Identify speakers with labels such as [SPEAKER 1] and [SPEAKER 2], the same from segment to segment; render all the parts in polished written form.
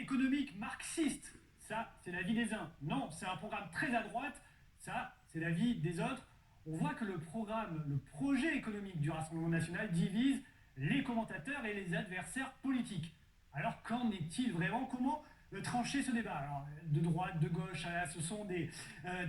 [SPEAKER 1] économique marxiste. Ça, c'est l'avis des uns. Non, c'est un programme très à droite. Ça, c'est l'avis des autres. On voit que le programme, le projet économique du Rassemblement national divise les commentateurs et les adversaires politiques. Alors qu'en est-il vraiment? Comment trancher ce débat? Alors, de droite, de gauche, ce sont des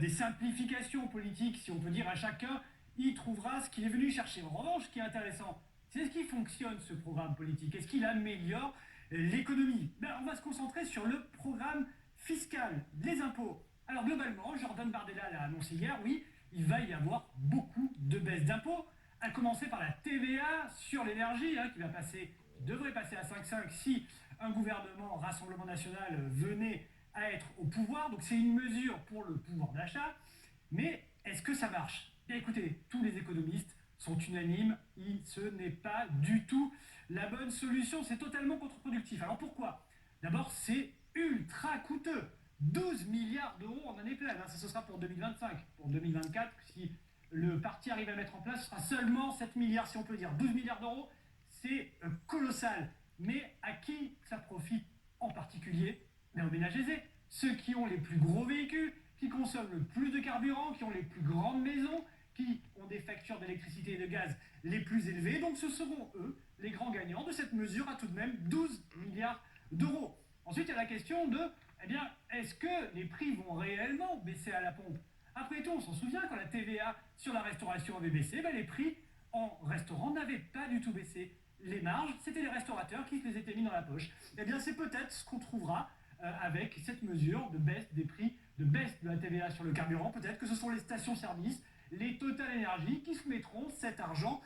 [SPEAKER 1] simplifications politiques, si on peut dire, à chacun. Il trouvera ce qu'il est venu chercher. En revanche, ce qui est intéressant, c'est ce qui fonctionne, ce programme politique. Est-ce qu'il améliore l'économie? On va se concentrer sur le programme fiscal, les impôts. Alors globalement, Jordan Bardella l'a annoncé hier, oui, il va y avoir beaucoup de baisses d'impôts, à commencer par la TVA sur l'énergie, qui devrait passer à 5,5 si un gouvernement Rassemblement National venait à être au pouvoir. Donc c'est une mesure pour le pouvoir d'achat. Mais est-ce que ça marche? Bien écoutez, tous les économistes sont unanimes, ce n'est pas du tout la bonne solution, c'est totalement contre-productif. Alors pourquoi? D'abord, c'est ultra coûteux. 12 milliards d'euros en année pleine, ça ce sera pour 2025. Pour 2024, si le parti arrive à mettre en place, ce sera seulement 7 milliards, si on peut dire. 12 milliards d'euros, c'est colossal. Mais à qui ça profite en particulier? Aux ménages aisés, ceux qui ont les plus gros véhicules, qui consomment le plus de carburant, qui ont les plus grandes maisons, qui ont des factures d'électricité et de gaz les plus élevées. Donc ce seront eux les grands gagnants de cette mesure à tout de même 12 milliards d'euros. Ensuite, il y a la question de, est-ce que les prix vont réellement baisser à la pompe? Après tout, on s'en souvient, quand la TVA sur la restauration avait baissé, les prix en restaurant n'avaient pas du tout baissé. Les marges, c'était les restaurateurs qui se les étaient mis dans la poche. C'est peut-être ce qu'on trouvera avec cette mesure de baisse des prix, de baisse de la TVA sur le carburant. Peut-être que ce sont les stations-service, les Total Energy qui se mettront cet argent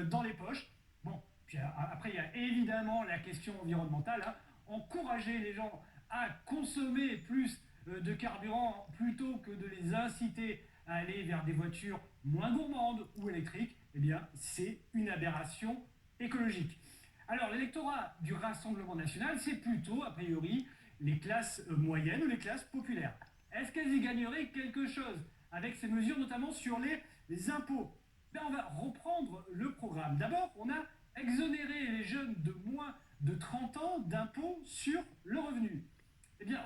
[SPEAKER 1] dans les poches. Bon, puis après, il y a évidemment la question environnementale. Encourager les gens à consommer plus de carburant plutôt que de les inciter à aller vers des voitures moins gourmandes ou électriques, c'est une aberration écologique. Alors, l'électorat du Rassemblement national, c'est plutôt, a priori, les classes moyennes ou les classes populaires. Est-ce qu'elles y gagneraient quelque chose avec ces mesures, notamment sur les impôts? On va reprendre le programme. D'abord, on a exonéré les jeunes de moins de 30 ans d'impôts sur le revenu.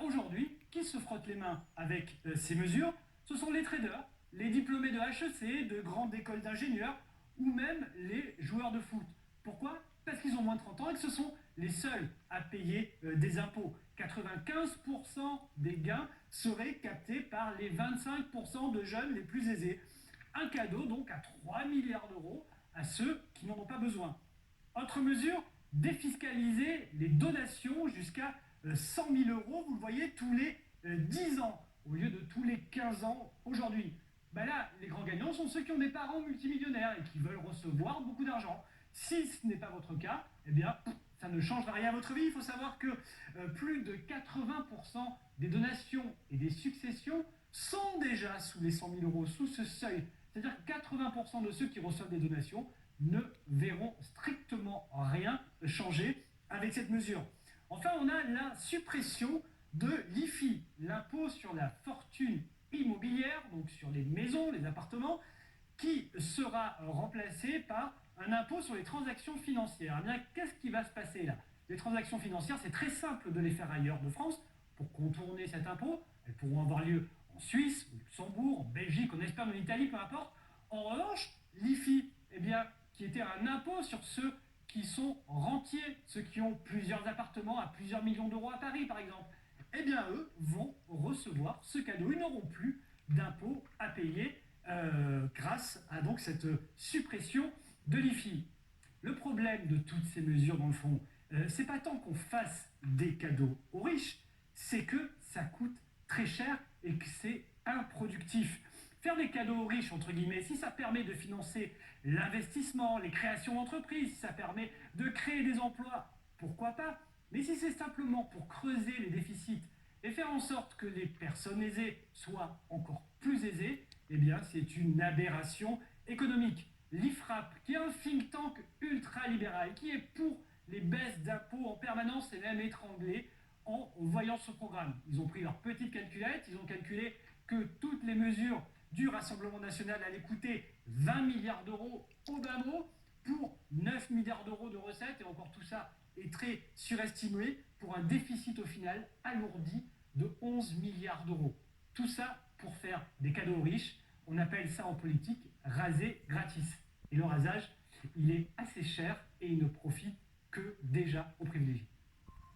[SPEAKER 1] Aujourd'hui, qui se frotte les mains avec ces mesures? Ce sont les traders, les diplômés de HEC, de grandes écoles d'ingénieurs, ou même les joueurs de foot. Pourquoi? Parce qu'ils ont moins de 30 ans et que ce sont les seuls à payer des impôts. 95% des gains seraient captés par les 25% de jeunes les plus aisés. Un cadeau donc à 3 milliards d'euros à ceux qui n'en ont pas besoin. Autre mesure, défiscaliser les donations jusqu'à 100 000 euros, vous le voyez, tous les 10 ans, au lieu de tous les 15 ans aujourd'hui. Là, les grands gagnants sont ceux qui ont des parents multimillionnaires et qui veulent recevoir beaucoup d'argent. Si ce n'est pas votre cas, ça ne changera rien à votre vie. Il faut savoir que plus de 80% des donations et des successions sont déjà sous les 100 000 euros, sous ce seuil. C'est-à-dire que 80% de ceux qui reçoivent des donations ne verront strictement rien changer avec cette mesure. Enfin, on a la suppression de l'IFI, l'impôt sur la fortune immobilière, donc sur les maisons, les appartements, qui sera remplacé par un impôt sur les transactions financières. Qu'est-ce qui va se passer là? Les transactions financières, c'est très simple de les faire ailleurs de France. Pour contourner cet impôt, elles pourront avoir lieu en Suisse, au Luxembourg, en Belgique, en Espagne, en Italie, peu importe. En revanche, l'IFI, qui était un impôt sur ceux qui sont rentiers, ceux qui ont plusieurs appartements à plusieurs millions d'euros à Paris, par exemple, eux vont recevoir ce cadeau. Ils n'auront plus d'impôts à payer grâce à donc cette suppression de l'IFI. Le problème de toutes ces mesures, dans le fond, c'est pas tant qu'on fasse des cadeaux aux riches, c'est que ça coûte très cher et que c'est improductif. Faire des cadeaux aux riches, entre guillemets, si ça permet de financer l'investissement, les créations d'entreprises, si ça permet de créer des emplois, pourquoi pas? Mais si c'est simplement pour creuser les déficits et faire en sorte que les personnes aisées soient encore plus aisées, c'est une aberration économique. L'IFRAP, qui est un think tank ultra-libéral, qui est pour les baisses d'impôts en permanence et même étranglé en voyant ce programme. Ils ont pris leur petite calculette, ils ont calculé que toutes les mesures du Rassemblement national allaient coûter 20 milliards d'euros au bas mot pour 9 milliards d'euros de recettes, et encore tout ça est très surestimé pour un déficit au final alourdi de 11 milliards d'euros. Tout ça pour faire des cadeaux aux riches. On appelle ça en politique raser gratis. Et le rasage, il est assez cher et il ne profite que déjà aux privilégiés.